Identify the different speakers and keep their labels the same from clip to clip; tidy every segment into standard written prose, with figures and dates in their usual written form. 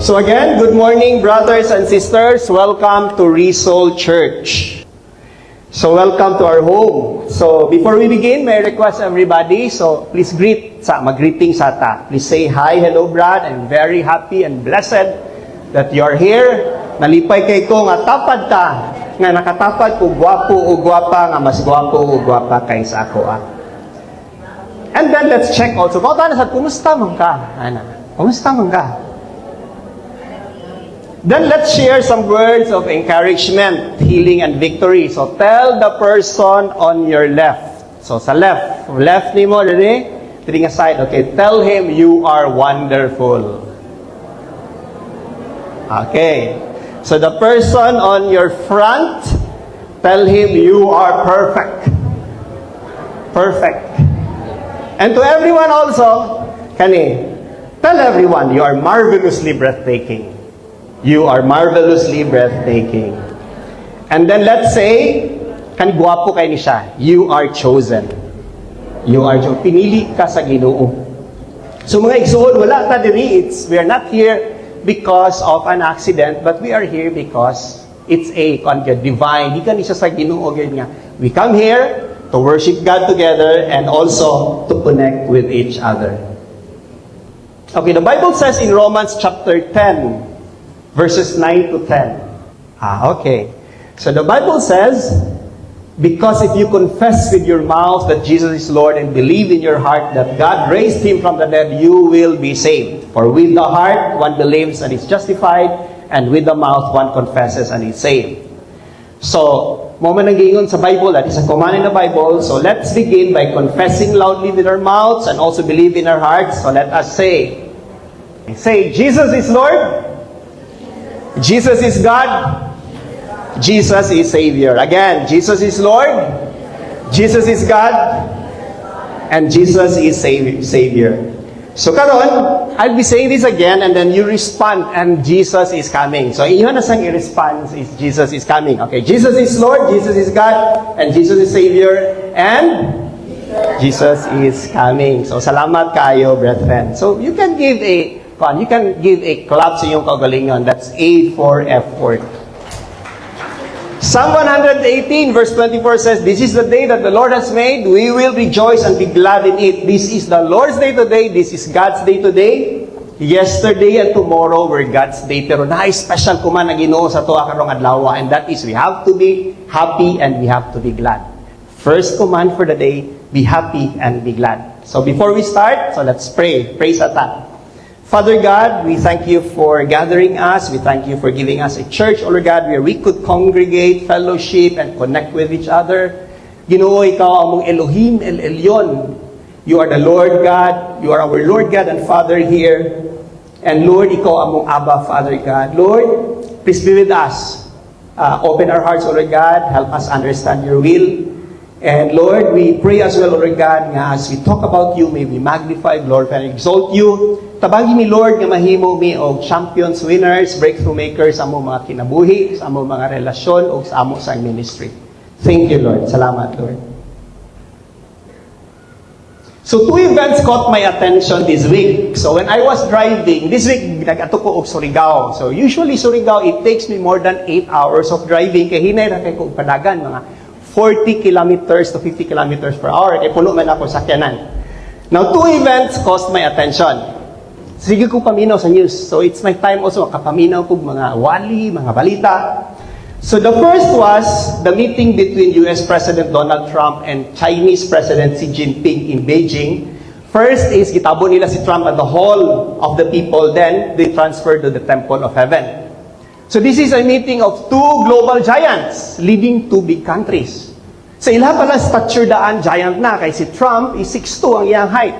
Speaker 1: So again, good morning, brothers and sisters. Welcome to Resoul Church. So welcome to our home. So before we begin, may I request everybody, so please mag-greeting sa ta. Please say, hi, hello, Brad. I'm very happy and blessed that you are here. Nalipay kay ko nga tapad ta, nga nakatapad ko gwapo o gwapa, nga mas gwapo o gwapa kay sa ako. And then let's check also. Kumusta man ka? Kumusta man ka? Then let's share some words of encouragement, healing, and victory. So tell the person on your left. So sa left ni mo, ready? Tingin side. Okay, tell him you are wonderful. Okay. So the person on your front, tell him you are perfect. Perfect. And to everyone also, tell everyone you are marvelously breathtaking. You are marvelously breathtaking. And then let's say, gwapo kayo ni siya. You are chosen. You are chosen. Pinili ka sa Ginoo. So mga igsoon, wala ta diri. We are not here because of an accident, but we are here because it's a divine. Di ka ni siya sa Ginoo. We come here to worship God together and also to connect with each other. Okay, the Bible says in Romans chapter 10, verses 9 to 10. Okay. So the Bible says, because if you confess with your mouth that Jesus is Lord and believe in your heart that God raised Him from the dead, you will be saved. For with the heart one believes and is justified, and with the mouth one confesses and is saved. So, mo man nag-iingon sa Bible, that is a command in the Bible. So let's begin by confessing loudly with our mouths and also believe in our hearts. So let us say, Jesus is Lord. Jesus is God. Jesus is Savior. Again, Jesus is Lord. Jesus is God. And Jesus is Savior. So karon, I'll be saying this again and then you respond and Jesus is coming. So iyon na sang i-response is Jesus is coming. Okay, Jesus is Lord, Jesus is God, and Jesus is Savior, and Jesus is coming. So salamat kayo, brethren. So you can give a clap sa iyong kagalingon. That's A for effort. Psalm 118 verse 24 says, this is the day that the Lord has made. We will rejoice and be glad in it. This is the Lord's day today. This is God's day today. Yesterday and tomorrow were God's day. Pero na-special kuman na Ginoo sa tuwa karong adlaw. And that is, we have to be happy and we have to be glad. First command for the day, be happy and be glad. So before we start, so let's pray. Praise Satan. Father God, we thank you for gathering us. We thank you for giving us a church, oh Lord God, where we could congregate, fellowship, and connect with each other. Ginoo, ikaw among Elohim El Elyon. You are the Lord God. You are our Lord God and Father here. And Lord, ikaw among Abba, Father God. Lord, please be with us. Open our hearts, oh Lord God. Help us understand your will. And Lord, we pray as well, Lord God, nga as we talk about you, may we magnify, glorify, and exalt you. Tabagi mi Lord nga mahimo mi og champions, winners, breakthrough makers sa among mga kinabuhi, sa among mga relasyon o sa among sang ministry. Thank you, Lord. Salamat, Lord. So two events caught my attention this week. So when I was driving, this week nag-ato ko og Surigao. So usually Surigao, it takes me more than 8 hours of driving kay hinay ra kay ko padagan mga 40 kilometers to 50 kilometers per hour. Kaya puno man ako sakyanan. Now, two events caused my attention. Sige ko paminaw sa news. So, it's my time also makapaminaw ko mga wali, mga balita. So, the first was the meeting between US President Donald Trump and Chinese President Xi Jinping in Beijing. First is, gitabo nila si Trump at the Hall of the People. Then, they transferred to the Temple of Heaven. So this is a meeting of two global giants leading two big countries. Sa ila pala stature daan, giant na. Kay si Trump is 6'2" ang iyang height.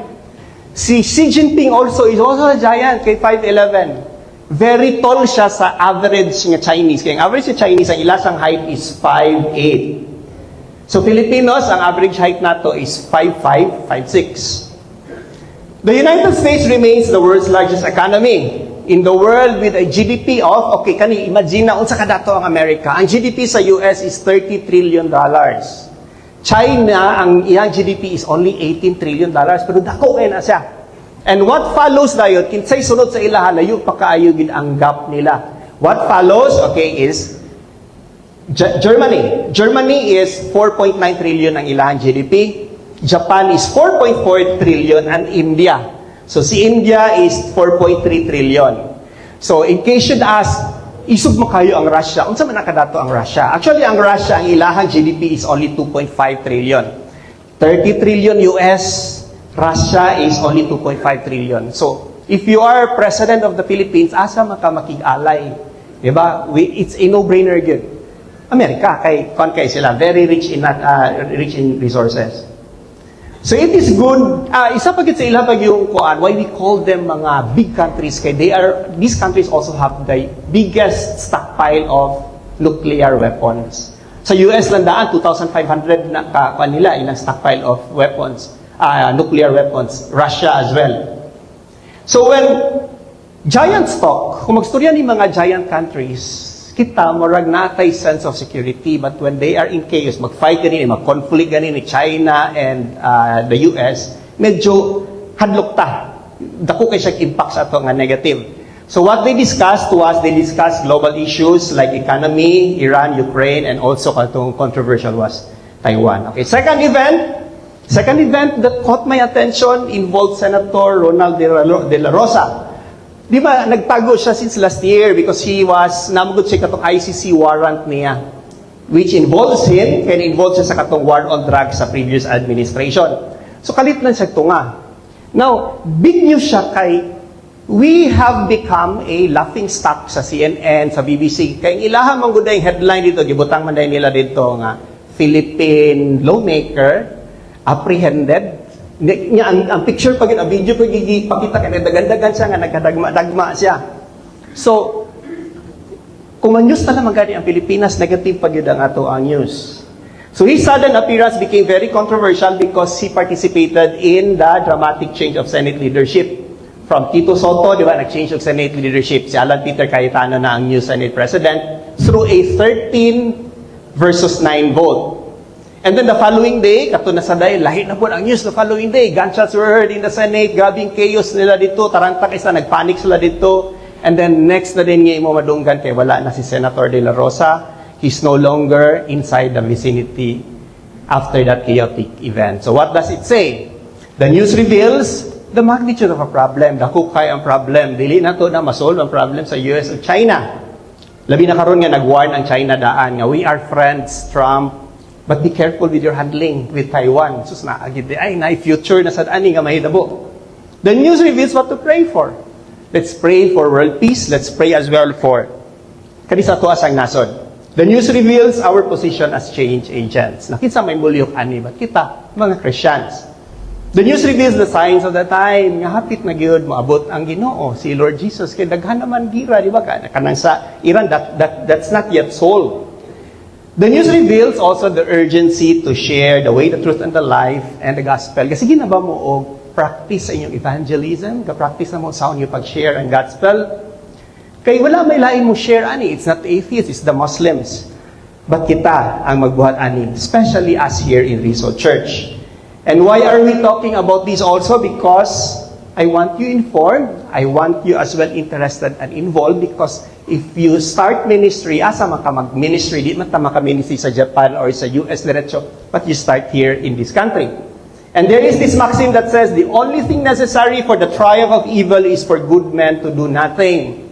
Speaker 1: Si Xi Jinping is also a giant, kay 5'11". Very tall siya sa average nga Chinese. Kaya ang average sa Chinese, ang ilasang height is 5'8". So Filipinos, ang average height nato is 5'5", 5'6". The United States remains the world's largest economy. In the world with a GDP of, imagine na unsa kadato ang Amerika. Ang GDP sa US is $30 trillion. China, ang iyang GDP is only $18 trillion, pero dako kayo na siya. And what follows dayon, kinsay sunod sa ilaha, layo pa kaayo gid ang gap nila. What follows, okay, is Germany. Germany is 4.9 trillion ang ilahang GDP. Japan is 4.4 trillion and India. So si India is 4.3 trillion. So in case you'd ask, isog mo kayo ang Russia. Unsa man nakadato ang Russia? Actually, ang Russia, ang ilahang GDP is only 2.5 trillion. 30 trillion US, Russia is only 2.5 trillion. So, if you are President of the Philippines, asa maka makig-alay? Diba? It's a no-brainer good. Amerika, kay sila, very rich in resources. So it is good. Isa pa gid sa ilang yung kuan, why we call them mga big countries kay these countries also have the biggest stockpile of nuclear weapons. Sa US lang daan 2,500 na kanila ilang stockpile of weapons, nuclear weapons. Russia as well. So when giants talk, kung magstorya ni mga giant countries, kita murag natay sense of security, but when they are in chaos, mag-fight ganin, mag-conflict ganin ni China and the US, medyo hadlok ta. Dako kay siya impact sa ato nga negative. So what they discussed to us, they discussed global issues like economy, Iran, Ukraine, and also katong controversial was Taiwan. Okay, second event that caught my attention involved Senator Ronald De La Rosa. Di ba, nagtago siya since last year because he was, namugod siya katong ICC warrant niya, which involves him, kaya involved siya sa katong war on drugs sa previous administration. So, kalit lang siya tunga. Now, big news siya kay, we have become a laughing stock sa CNN, sa BBC. Kaya ilaha man gud yung headline dito, gibutang man nila dito nga, Philippine lawmaker apprehended. Ang picture pag ang video pag ipakita kay dagan-dagan siya nga nagkadagma-dagma siya. So kung man-news na naman gani ang Pilipinas, negative pag yun ang ato ang news. So his sudden appearance became very controversial because he participated in the dramatic change of Senate leadership. From Tito Soto, di ba, nag-change of Senate leadership. Si Alan Peter Cayetano na ang new Senate President through a 13 versus 9 vote. And then the following day, kato na sa day, lahi na po ang news the following day. Gunshots were heard in the Senate, grabing chaos nila dito, tarantak isa, nagpanic sila dito. And then next na din niya imo madunggan kay wala na si Senator De La Rosa. He's no longer inside the vicinity after that chaotic event. So what does it say? The news reveals the magnitude of a problem. Dako kay ang problem. Dili na to na masolve ang problem sa US o China. Labi na karon nga nag-warn ang China daan nga we are friends, Trump. But be careful with your handling with Taiwan. Sus na agid ay na future na sad ani nga mahitabo. The news reveals what to pray for. Let's pray for world peace. Let's pray as well for kanisa to asang nasod. The news reveals our position as change agents. Nakita may mulyok ani ba kita mga Christians. The news reveals the signs of the time. Nga hapit na gyud moabot ang Ginoo si Lord Jesus kay daghan naman gira di ba kanang sa Iran that's not yet solved. The news reveals also the urgency to share the way, the truth, and the life, and the gospel. Kasi ginaba mo o practice sa inyong evangelism, ka-practice na mo sa inyong pag-share ang gospel. Kaya wala may lain mo share ani. It's not atheists, it's the Muslims. But kita ang magbuhat ani, especially us here in Rizal Church. And why are we talking about this also? Because I want you informed, I want you as well interested and involved because if you start ministry, asa man ka mag-ministry, di man ta maka-ministry sa Japan or sa US diretso, but you start here in this country. And there is this maxim that says, the only thing necessary for the triumph of evil is for good men to do nothing.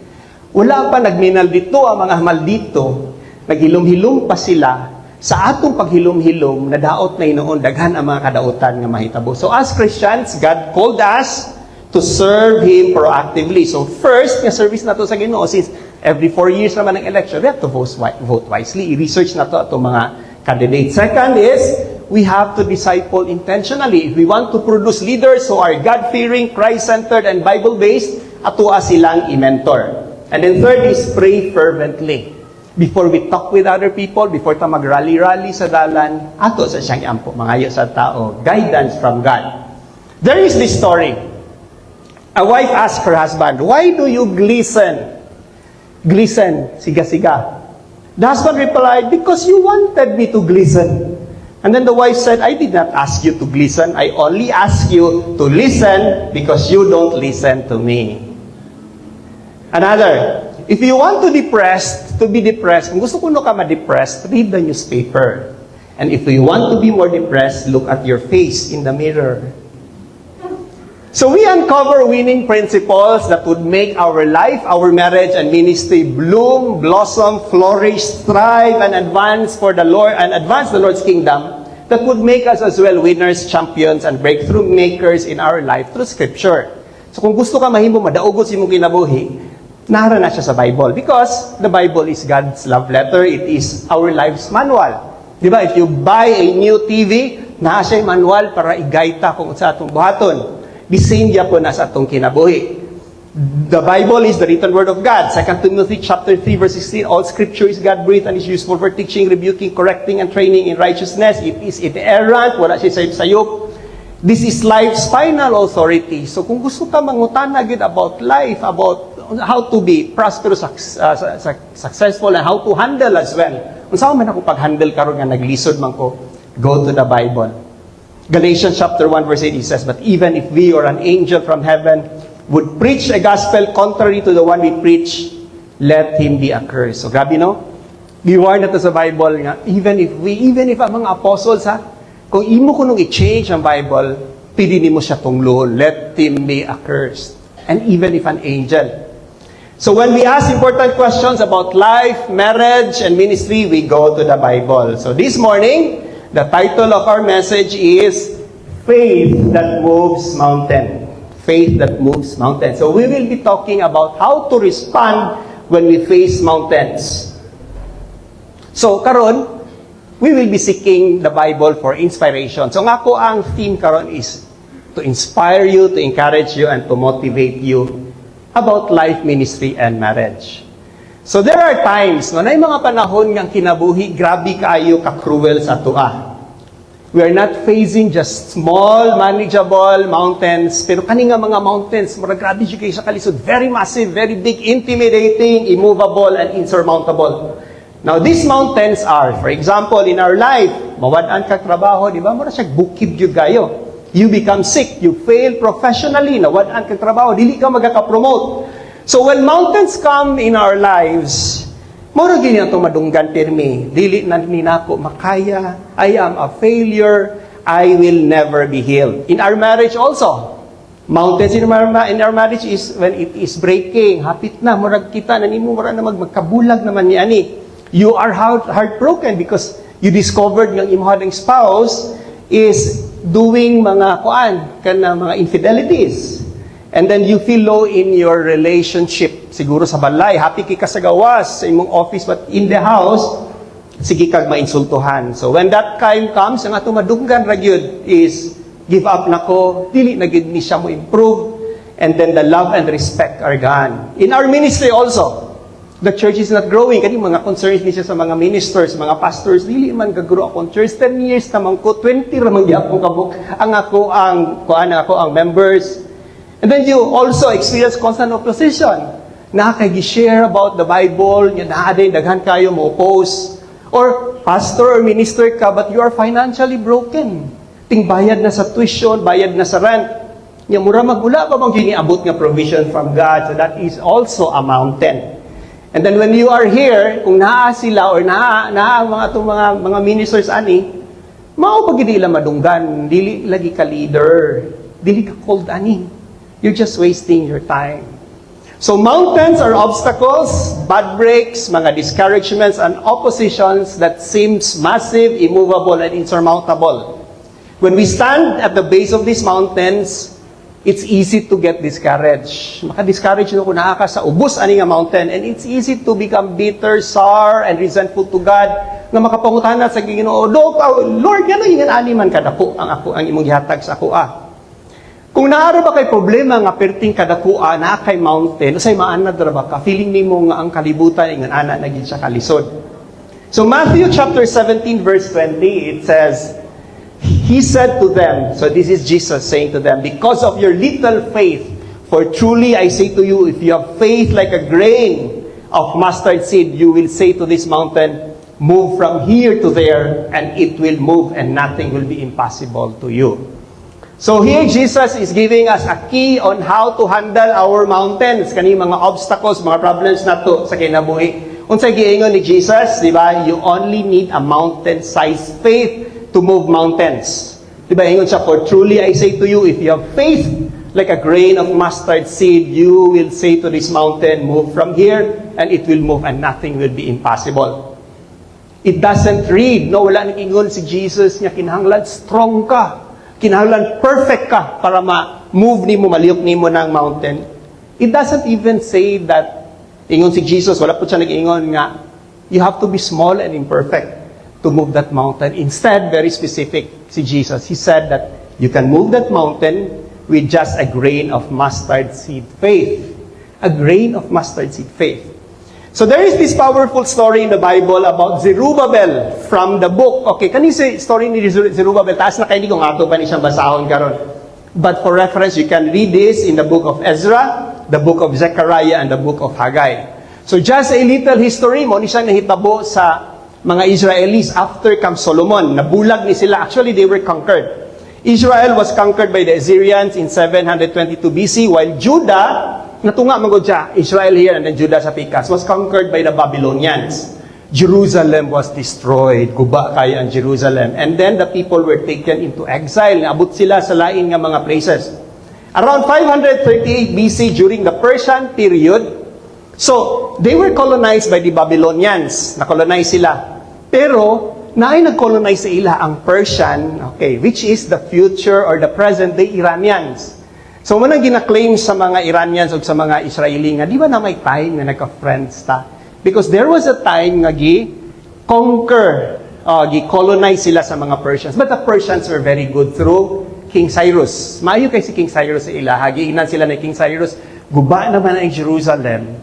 Speaker 1: Wala pa nagminal dito ang mga maldito, naghilom-hilom pa sila, sa atong paghilom-hilom, nadaot na inoon, daghan ang mga kadautan nga mahitabo. So as Christians, God called us to serve Him proactively. So first, nga service na to sa Ginoo, since every 4 years naman ng election, we have to vote wisely. I-research na to itong mga candidates. Second is, we have to disciple intentionally. If we want to produce leaders who are God-fearing, Christ-centered, and Bible-based, atua silang i-mentor. And then third is, pray fervently. Before we talk with other people, before ta mag-rally-rally sa dalan, ato sa siyang ampo, mangayo sa tao, guidance from God. There is this story. A wife asked her husband, why do you glisten? Glisten, siga-siga. The husband replied, because you wanted me to glisten. And then the wife said, I did not ask you to listen. I only ask you to listen because you don't listen to me. Another, if you want to be depressed, kung gusto ko ka ma-depressed, read the newspaper. And if you want to be more depressed, look at your face in the mirror. So we uncover winning principles that would make our life, our marriage, and ministry bloom, blossom, flourish, thrive, and advance for the Lord, and advance the Lord's kingdom. That would make us as well winners, champions, and breakthrough makers in our life through Scripture. So kung gusto ka mahimo madaugos imong kinabuhi, nara na siya sa Bible, because the Bible is God's love letter. It is our life's manual. Di ba? If you buy a new TV, naa siya manual para igaita kung sa atong buhaton. The same yapon as atong kinabuhi. The Bible is the written word of God. 2 Timothy chapter 3 verse 16, all scripture is God-breathed and is useful for teaching, rebuking, correcting, and training in righteousness. It is inerrant, wala siya sayop-sayop. This is life's final authority. So kung gusto ka mangutana gid about life, about how to be prosperous, successful, and how to handle as well. Unsa man ako pag-handle karon nga naglisod man ko, go to the Bible. Galatians chapter 1 verse 8 it says, but even if we or an angel from heaven would preach a gospel contrary to the one we preach, let him be accursed. So grabe no? Giwarn nato sa Bible nga, even if ang mga apostles kung imo kunong i-change ang Bible, pili nimo siya tunglohon, let him be accursed. And even if an angel. So when we ask important questions about life, marriage, and ministry, we go to the Bible. So this morning, the title of our message is Faith That Moves Mountain. Faith that moves mountains. So we will be talking about how to respond when we face mountains. So karon, we will be seeking the Bible for inspiration. So ngako ang theme karon is to inspire you, to encourage you, and to motivate you about life, ministry, and marriage. So there are times, no, na yung mga panahon ng kinabuhi, grabe kaayo ka-cruel sa tua. We are not facing just small, manageable mountains, pero kani nga mga mountains, mura grabe siya kayo sa kalisod, very massive, very big, intimidating, immovable, and insurmountable. Now, these mountains are, for example, in our life, mawadaan ka trabaho, di ba? Mura siya bukid yun kayo. You become sick, you fail professionally, nawadaan ka trabaho, dili ka magkaka-promote. So when mountains come in our lives, mura gini itong madunggan pirmi. Dili na ninako makaya, I am a failure, I will never be healed. In our marriage also, mountains in our marriage is when it is breaking, hapit na, murag kita, nanimo mura na magkabulag naman ni ani. You are heartbroken because you discovered yung imong spouse is doing mga mga infidelities. And then you feel low in your relationship. Siguro sa balay, happy ka sa gawas, sa imong office, but in the house, sige kag mainsultuhan. So when that time comes, ang atong madunggan ra gyud is give up na ko, dili na gyud ni siya mo improve, and then the love and respect are gone. In our ministry also, the church is not growing. Kani mga concerns ni siya sa mga ministers, mga pastors, dili man gagro akong church. 10 years naman ko, 20 ramang di akong kabuk. Ako ang members. And then you also experience constant opposition. Nakakagi-share about the Bible, naaday, daghan kayo mo oppose. Or pastor or minister ka, but you are financially broken. Ting bayad na sa tuition, bayad na sa rent. Mura magula pa bang giniabot nga provision from God. So that is also a mountain. And then when you are here, kung naa sila or naa mga ministers ani, mao pag dili madunggan, dili lagi ka leader, dili ka called ani. You're just wasting your time. So mountains are obstacles, bad breaks, mga discouragements, and oppositions that seems massive, immovable, and insurmountable. When we stand at the base of these mountains, it's easy to get discouraged. Maka-discourage na kung naaka sa ubos ani nga mountain, and it's easy to become bitter, sour, and resentful to God, nga makapangutan na sa Ginoo, Lord, gano yung ani man kadako ang imong gihatag sa ako Kung naaro ba kay problema nga perting kadakua na kay mountain, usay maanad ra ba ka? Feeling nimo nga ang kalibutan ingon ana na gid siya kalisod. So Matthew chapter 17 verse 20 it says, He said to them, so this is Jesus saying to them, because of your little faith, for truly I say to you, if you have faith like a grain of mustard seed, you will say to this mountain, move from here to there, and it will move and nothing will be impossible to you. So here Jesus is giving us a key on how to handle our mountains, kani mga obstacles, mga problems na to sa kinabuhi. Unsay giingon ni Jesus, di ba? You only need a mountain-sized faith to move mountains. Di ba? Ingon siya, for truly I say to you, if you have faith like a grain of mustard seed, you will say to this mountain, move from here, and it will move, and nothing will be impossible. It doesn't read, no, wala nang ingon si Jesus niya, kinahanglan strong ka, kinahanglan perfect ka para ma-move ni mo, maliyok ni mo ng mountain. It doesn't even say that, ingon si Jesus, wala po siya nag-ingon nga, you have to be small and imperfect to move that mountain. Instead, very specific si Jesus. He said that you can move that mountain with just a grain of mustard seed faith. A grain of mustard seed faith. So there is this powerful story in the Bible about Zerubbabel from the book. Okay, kani si story ni Zerubbabel, taas na kayo, hindi ko nga ito pa ni siyang basahon karon. But for reference, you can read this in the book of Ezra, the book of Zechariah, and the book of Haggai. So just a little history mo, ni siyang nahitabo sa mga Israelis after Camp Solomon. Nabulag ni sila. Actually, they were conquered. Israel was conquered by the Assyrians in 722 BC, while Judah, natunga magod siya, Israel here and then Judah sa pikas, was conquered by the Babylonians. Jerusalem was destroyed. Guba kaya ang Jerusalem. And then the people were taken into exile. Naabot sila sa lain nga mga places. Around 538 BC, during the Persian period, so they were colonized by the Babylonians. Na-colonize sila. Pero, naay nag-colonize sa ila ang Persian, okay, which is the future or the present-day Iranians. So, manang gina-claim sa mga Iranians o sa mga Israeli nga, di ba na may time na nagka-friends ta? Because there was a time nga gi-conquer, gi-colonize sila sa mga Persians. But the Persians were very good through King Cyrus. Maayo kay si King Cyrus sa ila. Hagiinan sila ni King Cyrus. Guba naman ang Jerusalem.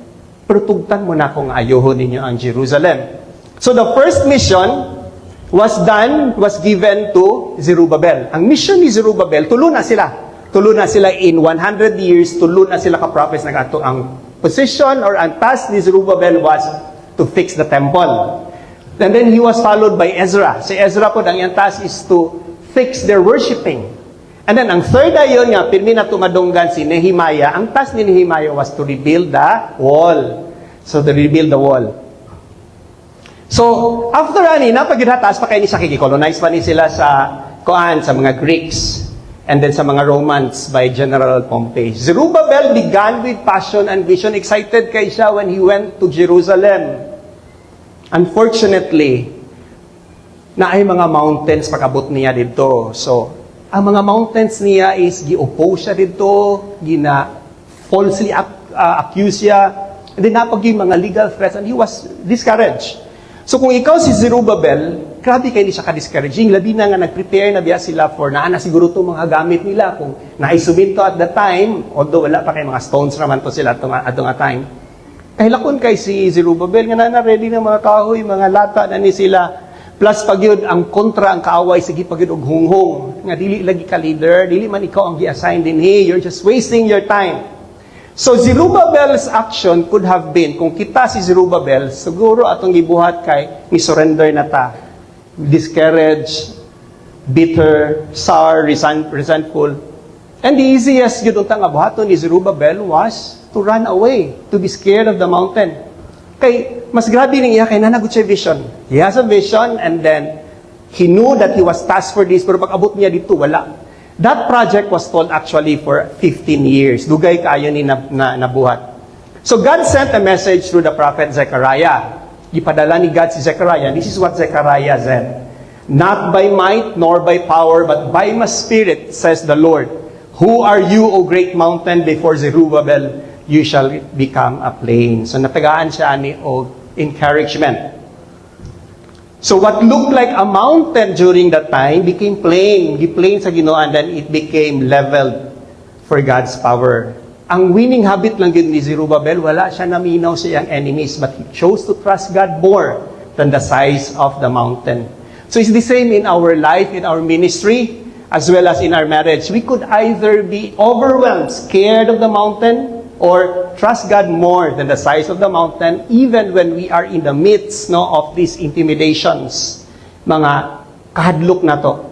Speaker 1: Pero tugtan mo na kung ayohon ninyo ang Jerusalem. So, the first mission was given to Zerubbabel. Ang mission ni Zerubbabel, tulo na sila. Tulo na sila in 100 years, tulo na sila ka-prophets na ato. Ang position or ang task ni Zerubbabel was to fix the temple. And then he was followed by Ezra. Si Ezra po, ang iyang task is to fix their worshiping. And then ang third ayon nga, pirmi na tumadunggan si Nehemiah. Ang task ni Nehemiah was to rebuild the wall. So to rebuild the wall. So, after ani, napagidataas pa kayo ni siya, kikikolonize pa ni sila sa mga Greeks, and then sa mga Romans by General Pompey. Zerubbabel began with passion and vision. Excited kay siya when he went to Jerusalem. Unfortunately, naay mga mountains pagabot niya dito. So, ang mga mountains niya is gi-oppose siya dito, falsely accuse siya, and then napag yung mga legal threats, and he was discouraged. So kung ikaw si Zerubbabel, grabe kayo siya ka-discouraging. Labi na nga nag-prepare na biya sila for na siguro itong mga gamit nila. Kung naisuminto at the time, although wala pa kayo mga stones naman to sila atong time. Kaya lakon kay si Zerubbabel, nga na-ready ng mga kahoy, mga lata na ni sila. Plus pag yun, ang kontra, ang kaaway, sige pag yun, og hunghong. Nga dili lagi ka leader, dili man ikaw ang gi-assign din. Hey, you're just wasting your time. So Zerubbabel's action could have been, kung kita si Zerubbabel, siguro atong gibuhat kay ni surrender na ta. Discouraged, bitter, sour, resentful. And the easiest yun nga buhaton ni Zerubbabel was to run away, to be scared of the mountain. Kay, mas grabe nang iya kay nanagot siya vision. He has a vision and then he knew that he was tasked for this, pero pag abot niya dito, wala. That project was told actually for 15 years. Dugay kaayo ni nabuhat. So God sent a message through the prophet Zechariah. Ipadala ni God si Zechariah. This is what Zechariah said. Not by might nor by power, but by my spirit, says the Lord. Who are you, O great mountain, before Zerubbabel? You shall become a plain. So natagaan siya ni o encouragement. So what looked like a mountain during that time became plain. Giplain sa Ginoo, and then it became leveled for God's power. Ang winning habit lang yun ni Zerubbabel, wala siya naminaw sa iyang enemies, but he chose to trust God more than the size of the mountain. So it's the same in our life, in our ministry, as well as in our marriage. We could either be overwhelmed, scared of the mountain, or trust God more than the size of the mountain, even when we are in the midst of these intimidations, mga kahadlok na to.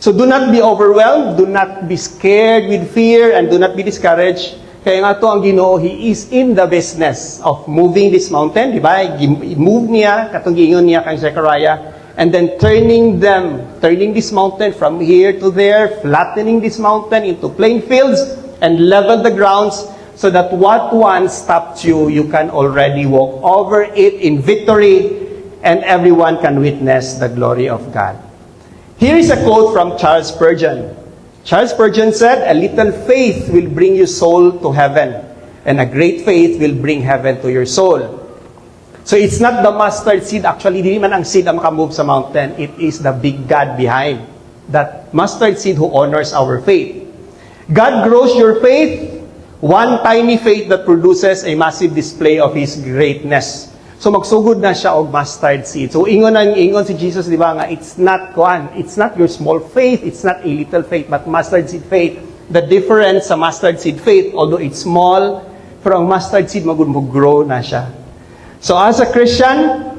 Speaker 1: So do not be overwhelmed, do not be scared with fear, and do not be discouraged. Kaya nga to ang Ginoo, He is in the business of moving this mountain, di ba? I-move niya, katong giingon niya kang Zechariah, and then turning this mountain from here to there, flattening this mountain into plain fields, and level the grounds, so that what once stopped you, you can already walk over it in victory, and everyone can witness the glory of God. Here is a quote from Charles Spurgeon. Charles Spurgeon said, "A little faith will bring your soul to heaven, and a great faith will bring heaven to your soul." So it's not the mustard seed. Actually, di man ang seed ang makamove sa mountain. It is the big God behind that mustard seed who honors our faith. God grows your faith, one tiny faith that produces a massive display of His greatness. So magsugod na siya og mustard seed. So ingon si Jesus, di ba nga, it's not your small faith, it's not a little faith, but mustard seed faith. The difference sa mustard seed faith, although it's small, pero ang mustard seed mag-grow na siya. So as a Christian,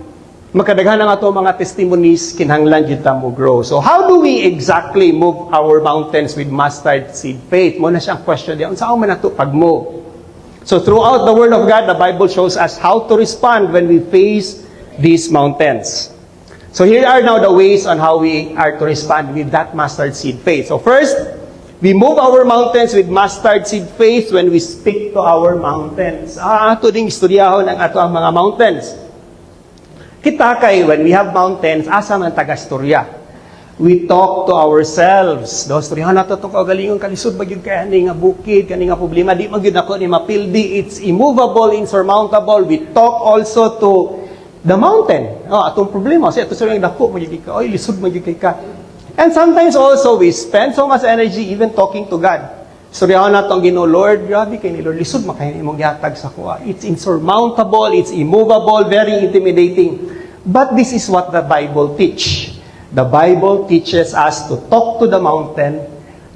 Speaker 1: makadaghan na nga to mga testimonies, kinahanglan jud ta mo grow. So how do we exactly move our mountains with mustard seed faith? Mo na siyang question diyan. Unsa man nato pag-move? So throughout the Word of God, the Bible shows us how to respond when we face these mountains. So here are now the ways on how we are to respond with that mustard seed faith. So first, we move our mountains with mustard seed faith when we speak to our mountains. Ato ding istoryahon ang ato ang mga mountains. Kita kay when we have mountains, asa man taga-istorya. We talk to ourselves. Istoryahan nato itong kaugalingon, kalisod magyud kaya ni nga bukid, kani nga problema, di magyud ako ni mapildi. It's immovable, insurmountable. We talk also to the mountain. Atong problema, kasi ato sa yung dako, magyud ka, oy, lisod magyud ka. And sometimes also, we spend so much energy even talking to God. Istoryahan nato ang Ginoo, Lord, grabe kay ni Lord, lisod makain imong gihatag sa kuha. It's insurmountable, it's immovable, very intimidating. But this is what the Bible teach. The Bible teaches us to talk to the mountain,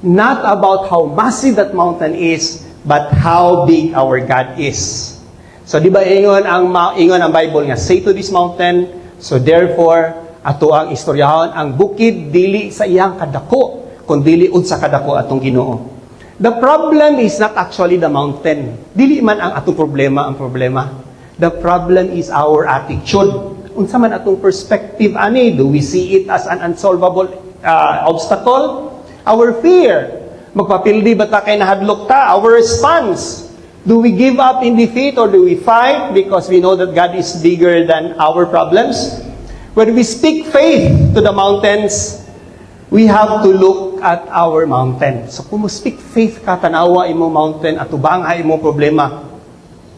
Speaker 1: not about how massive that mountain is, but how big our God is. So di ba ingon ang Bible nga, say to this mountain, so therefore, ato ang istoryahon, ang bukid dili sa iyang kadako, kundi unsa kadako atong Ginoo. The problem is not actually the mountain. Dili man ang atong problema ang problema. The problem is our attitude. Unsa man atong perspective ani? Do we see it as an unsolvable obstacle? Our fear. Magpapildi ba ta kay nahadlok ta? Our response. Do we give up in defeat or do we fight because we know that God is bigger than our problems? When we speak faith to the mountains, we have to look at our mountain. So kung mo speak faith ka, tanawa imong mountain at ubangay imong problema,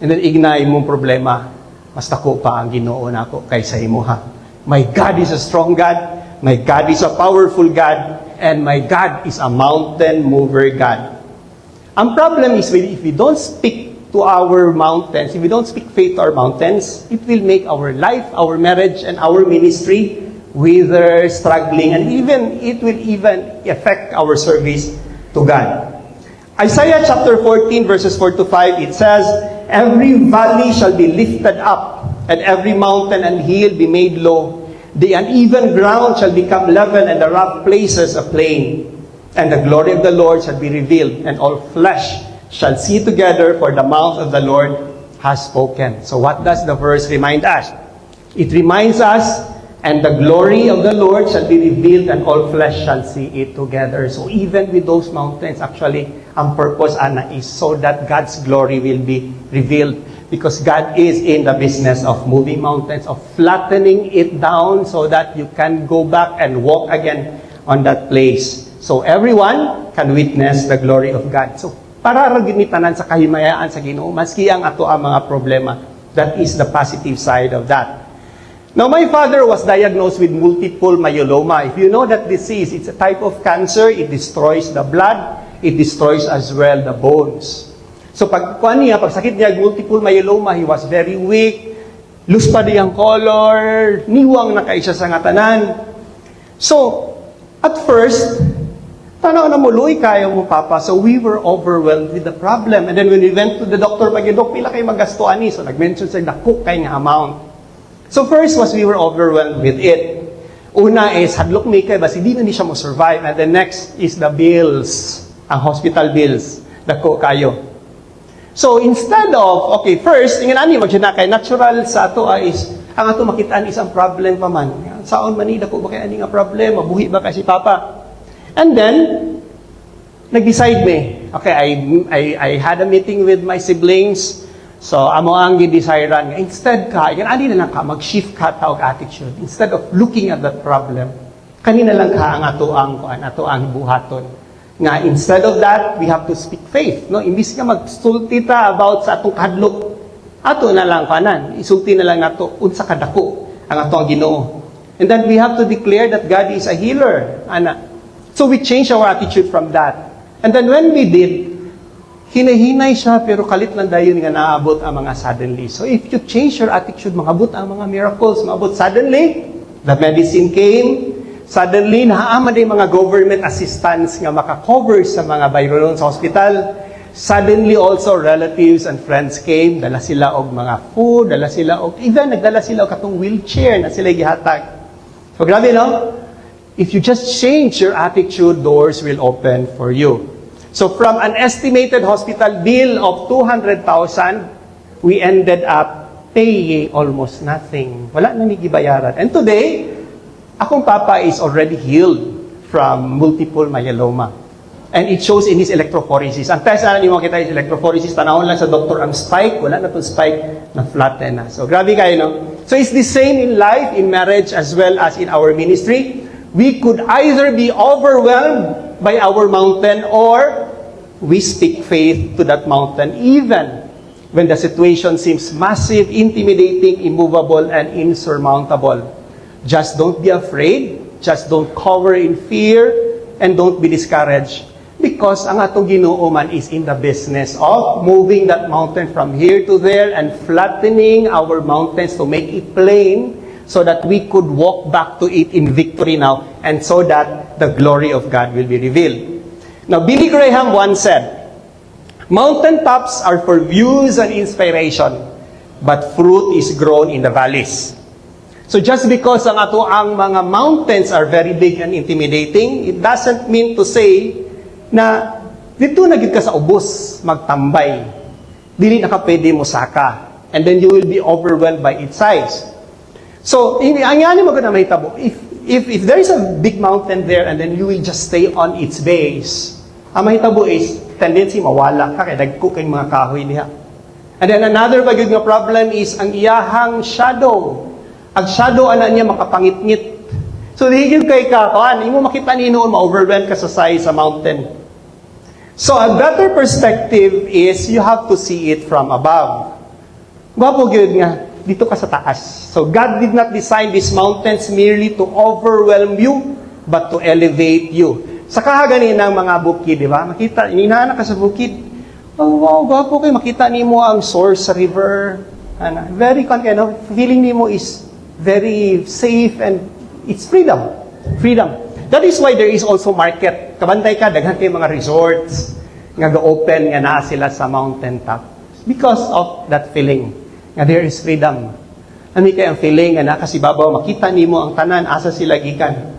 Speaker 1: and then ignay imong problema, mas dako pa ang Ginoo nako kaysa imo ha. My God is a strong God, my God is a powerful God, and my God is a mountain mover God. Ang problem is if we don't speak to our mountains, if we don't speak faith to our mountains, it will make our life, our marriage, and our ministry wither, struggling, and it will even affect our service to God. Isaiah chapter 14 verses 4 to 5, it says, "Every valley shall be lifted up, and every mountain and hill be made low. The uneven ground shall become level, and the rough places a plain. And the glory of the Lord shall be revealed, and all flesh shall see together, for the mouth of the Lord has spoken." So what does the verse remind us? It reminds us, and the glory of the Lord shall be revealed, and all flesh shall see it together. So even with those mountains, actually, ang purpose ana is so that God's glory will be revealed. Because God is in the business of moving mountains, of flattening it down so that you can go back and walk again on that place. So everyone can witness the glory of God. So para ra gid tanan sa kahimayaan sa Ginoo, maski ang ato ang mga problema. That is the positive side of that. Now, my father was diagnosed with multiple myeloma. If you know that disease, it's a type of cancer. It destroys the blood. It destroys as well the bones. So, pag sakit niya, multiple myeloma, he was very weak. Luspa di ang color. Niwang na kaisa sa ngatanan. So, at first, Tanaw na muluy kayo mo, Papa. So we were overwhelmed with the problem. And then when we went to the doctor, Dok, pila kayo magastuan ni? So nag-mention sa dako kay nga amount. So first was we were overwhelmed with it. Una is, hadlok may kay, basi di na ni siya mo survive. And the next is the bills, ang hospital bills. Dako kayo. So instead of, okay, first, ingin ani, magsiya kay natural sa ato is, ang ato makitaan is ang problem pa man. Saon man ni, dako ba kay ani nga problem? Mabuhi ba kasi Papa? And then, nag-decide me. Okay, I had a meeting with my siblings. So, amo ang gidesirean nga. Instead ka, yan ali na lang ka, mag-shift ka taog attitude. Instead of looking at that problem, kanina lang ka ang ato ang buhaton. Nga, instead of that, we have to speak faith. No? Imbis nga magsulti ta about sa atong kadlok, ato na lang kanan. Isulti na lang nato, unsa kadako ang ato ang Ginoo. And then we have to declare that God is a healer. Ana. So we changed our attitude from that. And then when we did, hinahinay siya pero kalit lang dayon nga naabot ang mga suddenly. So if you change your attitude, mangabot ang mga miracles, mangabot suddenly, the medicine came, suddenly naaaman din mga government assistance nga makakover sa mga bayron sa hospital. Suddenly also relatives and friends came, dala sila og mga food, dala sila og even nagdala sila og katong wheelchair na sila gihatag. So grabe no? If you just change your attitude, doors will open for you. So from an estimated hospital bill of 200,000, we ended up paying almost nothing. Wala na gibayaran. And today, akong papa is already healed from multiple myeloma. And it shows in his electrophoresis. Ang test na ni mo kita is electrophoresis, tanawon lang sa doktor ang spike, wala na itong spike, na flatten na. So grabe kayo, no? So it's the same in life, in marriage, as well as in our ministry. We could either be overwhelmed by our mountain or we speak faith to that mountain even when the situation seems massive, intimidating, immovable, and insurmountable. Just don't be afraid. Just don't cower in fear and don't be discouraged because ang atong Ginoo man is in the business of moving that mountain from here to there and flattening our mountains to make it plain so that we could walk back to it in victory now, and so that the glory of God will be revealed. Now, Billy Graham once said, "Mountaintops are for views and inspiration, but fruit is grown in the valleys." So just because ang ato ang mga mountains are very big and intimidating, it doesn't mean to say na dito na gid ka sa ubos magtambay. Dili na ka pwede mo saka, and then you will be overwhelmed by its size. So, ang yani mo na mahitabo, if there is a big mountain there and then you will just stay on its base, ang mahitabo is tendency mawala ka kay dagko kay mga kahoy niya. And then another bagay nga problem is ang iyahang shadow. Ang shadow ana niya makapangitngit. So dihigil kay ka kuan, imo makita ni noon ma-overwhelm ka sa size sa mountain. So a better perspective is you have to see it from above. Gwapo gyud nga dito ka sa taas. So God did not design these mountains merely to overwhelm you, but to elevate you. Sa kahagani ng mga bukid, di ba? Makita, ininaana ka sa bukid. Oh, wow, gwapo kayo. Makita nimo ang source sa river. Very, feeling nimo is very safe and it's freedom. Freedom. That is why there is also market. Kabantay ka, daghan kayo mga resorts nga ga-open nga naa sila sa mountaintop. Because of that feeling. Nga there is freedom. Ano kaya ang feeling nga nakasibabaw, makita nimo ang tanan, asa sila gikan.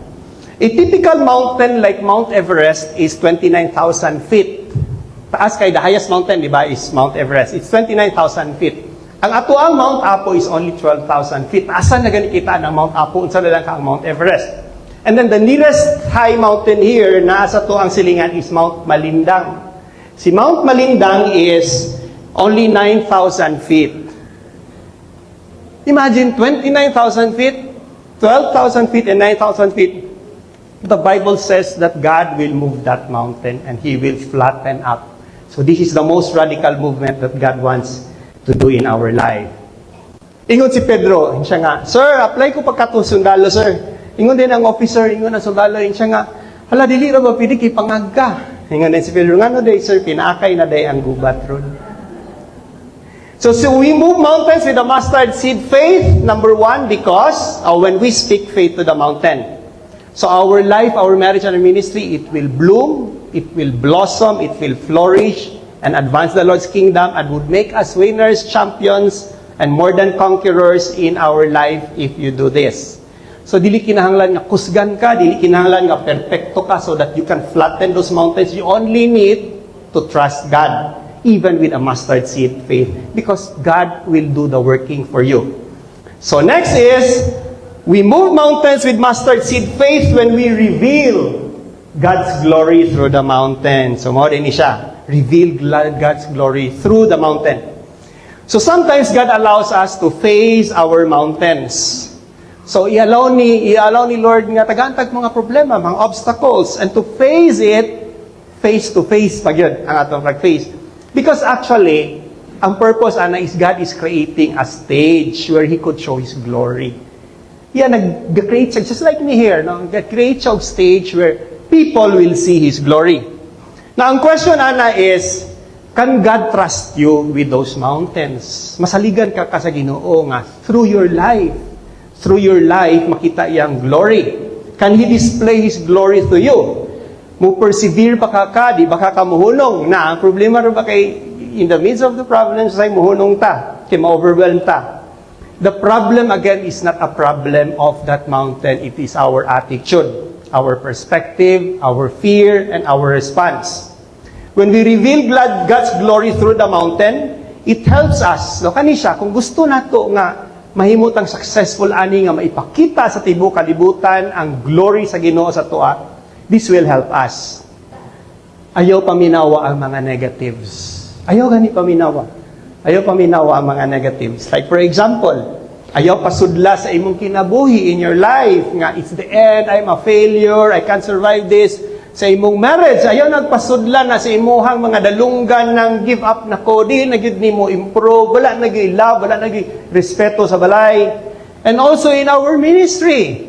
Speaker 1: A typical mountain like Mount Everest is 29,000 feet. Taas kay the highest mountain, di ba, is Mount Everest. It's 29,000 feet. Ang ato ang Mount Apo is only 12,000 feet. Asan na ganikita ng Mount Apo? Unsa na lang ka ang Mount Everest? And then the nearest high mountain here, nasa to ang silingan, is Mount Malindang. Si Mount Malindang is only 9,000 feet. Imagine 29,000 feet, 12,000 feet, and 9,000 feet. The Bible says that God will move that mountain and He will flatten up. So this is the most radical movement that God wants to do in our life. Ingon si Pedro, siya nga, "Sir, apply ko pagkatong sundalo, sir." Ingon din ang officer, ingon ang sundalo, siya nga, "Hala, dili ra ba pwede kay pangagka?" Ingon din si Pedro, "Ngano day, sir, pinaakay na day ang gubat ron." So we move mountains with a mustard seed faith, number one, because when we speak faith to the mountain. So our life, our marriage, and our ministry, it will bloom, it will blossom, it will flourish, and advance the Lord's kingdom, and would make us winners, champions, and more than conquerors in our life if you do this. So dili kinahanglan nga kusgan ka, dili kinahanglan nga perfecto ka so that you can flatten those mountains. You only need to trust God, even with a mustard seed faith, because God will do the working for you. So next is, we move mountains with mustard seed faith when we reveal God's glory through the mountain. So mo din siya, reveal God's glory through the mountain. So sometimes God allows us to face our mountains. So i-allow ni Lord nga tagantag mga problema, mga obstacles, and to face it face to face pag yun ang atong pag-face. Because actually, ang purpose ana is God is creating a stage where He could show His glory. Yeah, nag-create siya, just like me here, no? Nag-create siya stage where people will see His glory. Now, ang question ana is, can God trust you with those mountains? Masaligan ka sa Ginoo nga through your life, makita iyang glory. Can He display His glory to you? Mo persevere pa ka, di ba ka muhunong na? Ang problema rin ba kay, in the midst of the problems, ay muhunong ta, kay ma-overwhelm ta. The problem again is not a problem of that mountain, it is our attitude, our perspective, our fear, and our response. When we reveal God's glory through the mountain, it helps us. No, kanisya, kung gusto nato nga mahimutang successful ani nga maipakita sa tibuok kalibutan ang glory sa Ginoo sa tuwa, this will help us. Ayaw paminawa ang mga negatives. Ayaw gani paminawa. Ayaw paminawa ang mga negatives. Like for example, ayaw pasudla sa imong kinabuhi in your life nga it's the end, I'm a failure, I can't survive this. Sa imong marriage, ayaw nagpasudla na sa imuhang mga dalunggan ng give up na ko, di na gyud nimo improve, wala na gyud love, wala na gyud respeto sa balay. And also in our ministry,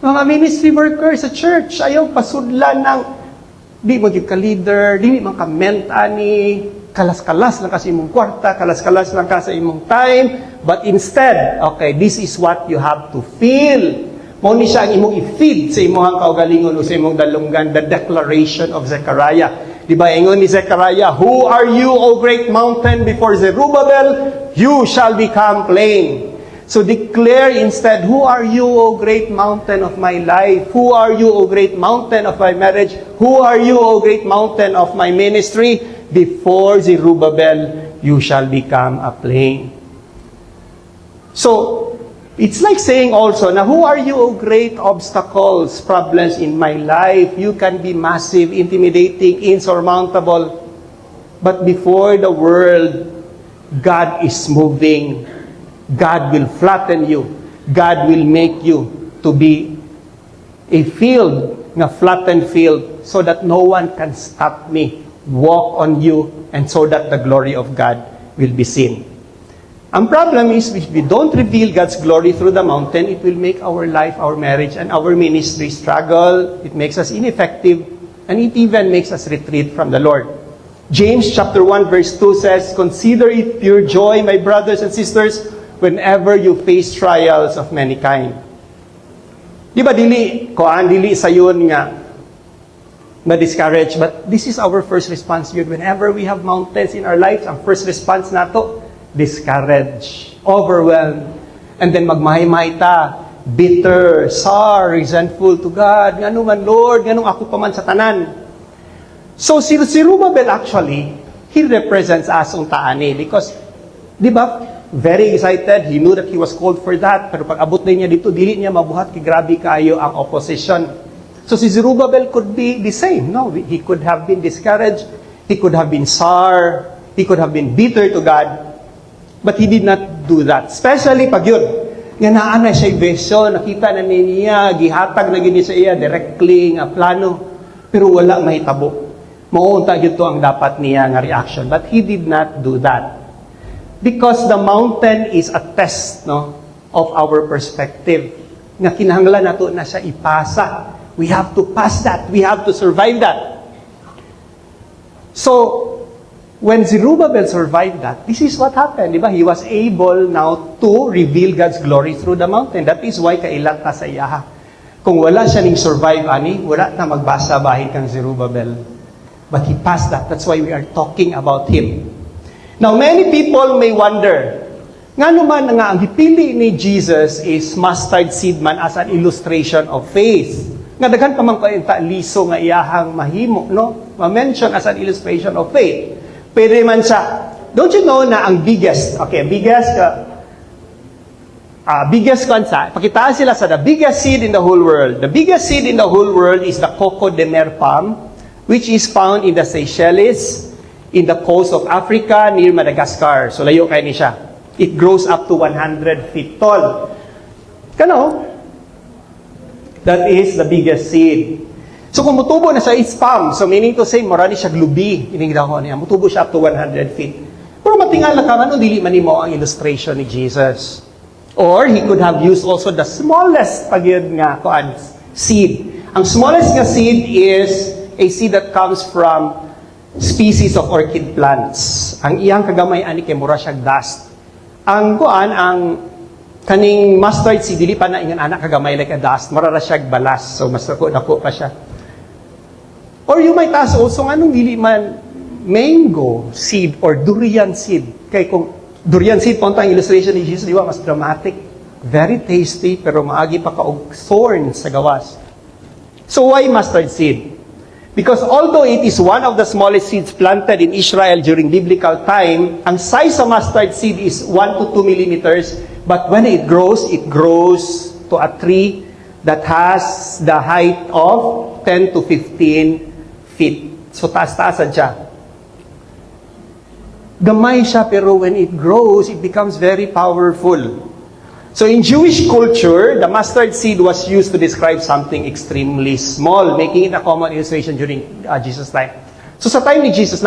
Speaker 1: mga ministry workers sa church, ayaw pasudlan ng di mo gyud ka leader, di mo ka ment ani, kalas-kalas lang kasi imong kwarta, kalas-kalas lang ka sa imong time, but instead, okay, this is what you have to feel. Mo ni siya ang imong i-feed sa imong kaugalingon o sa imong dalunggan, the declaration of Zechariah. Di ba, ingon ni Zechariah, who are you, O great mountain, before Zerubbabel? You shall become plain. So declare instead, who are you, O great mountain of my life? Who are you, O great mountain of my marriage? Who are you, O great mountain of my ministry? Before Zerubbabel, you shall become a plain. So, it's like saying also, now who are you, O great obstacles, problems in my life? You can be massive, intimidating, insurmountable. But before the world, God is moving. God will flatten you. God will make you to be a field, a flattened field, so that no one can stop me, walk on you, and so that the glory of God will be seen. Ang problem is, if we don't reveal God's glory through the mountain, it will make our life, our marriage, and our ministry struggle. It makes us ineffective, and it even makes us retreat from the Lord. James chapter 1 verse 2 says, consider it pure joy, my brothers and sisters, whenever you face trials of many kind. Di ba dili sa yun nga ma-discourage, but this is our first response yun. Whenever we have mountains in our lives, ang first response nato, discouraged, overwhelmed, and then magmahay-mahay ta, bitter, sour, resentful to God. Ngano man, Lord, nganong ako pa man sa tanan. So, si Zerubbabel actually, he represents us untaan because, di ba, very excited, he knew that he was called for that, pero pag abot na niya dito, dili niya mabuhat, kay grabe kayo ang opposition. So, si Zerubbabel could be the same, no? He could have been discouraged, he could have been sour, he could have been bitter to God, but he did not do that. Especially pag yun, nga naa na siya vision, nakita na niya, gihatag na gini sa iya, directly, nga plano, pero wala mahitabo. Mauunta yun ang dapat niya nga reaction. But he did not do that. Because the mountain is a test, no, of our perspective. Nga kinahanglan nato na siya ipasa. We have to pass that. We have to survive that. So, when Zerubbabel survived that, this is what happened, di ba? He was able now to reveal God's glory through the mountain. That is why kailan ta sa iyaha. Kung wala siya ning survive, ani, wala na magbasa bahin kang Zerubbabel. But he passed that. That's why we are talking about him. Now, many people may wonder, nga naman nga, ang gipili ni Jesus is mustard seed man as an illustration of faith. Nga daghan pa man kayo liso nga iyahang mahimo, no? Ma-mention as an illustration of faith. Pwede man siya. Don't you know na ang biggest kansa, pakitaan sila sa the biggest seed in the whole world. The biggest seed in the whole world is the Coco de Mer palm, which is found in the Seychelles, in the coast of Africa, near Madagascar. So, layo kayo ni siya. It grows up to 100 feet tall. Kano? That is the biggest seed. So, kung mutubo na siya, it's palm. So, meaning to say, marami siya glubi. Inigdaw niya. Mutubo siya up to 100 feet. Pero matingala ka, ano, dili man mo ang illustration ni Jesus. Or, he could have used also the smallest pagyod nga seed. Ang smallest nga seed is a seed that comes from species of orchid plants. Ang iyang kagamay ani kay mura siyang dust. Ang kaning mustard seed dili pa na ingon anak kagamay like a dust, mura ra siyang balas. So mas dako pa siya. Or you might ask also nganong dili man mango seed or durian seed. Kay kung durian seed po ang illustration ni Jesus, di ba? Mas dramatic. Very tasty, pero maagi pa kaog thorns sa gawas. So why mustard seed? Because although it is one of the smallest seeds planted in Israel during biblical time, ang size of mustard seed is 1 to 2 millimeters, but when it grows to a tree that has the height of 10 to 15 feet. So taas-taasan siya. Gamay siya, pero when it grows, it becomes very powerful. So in Jewish culture, the mustard seed was used to describe something extremely small, making it a common illustration during Jesus' time. So sa time ni Jesus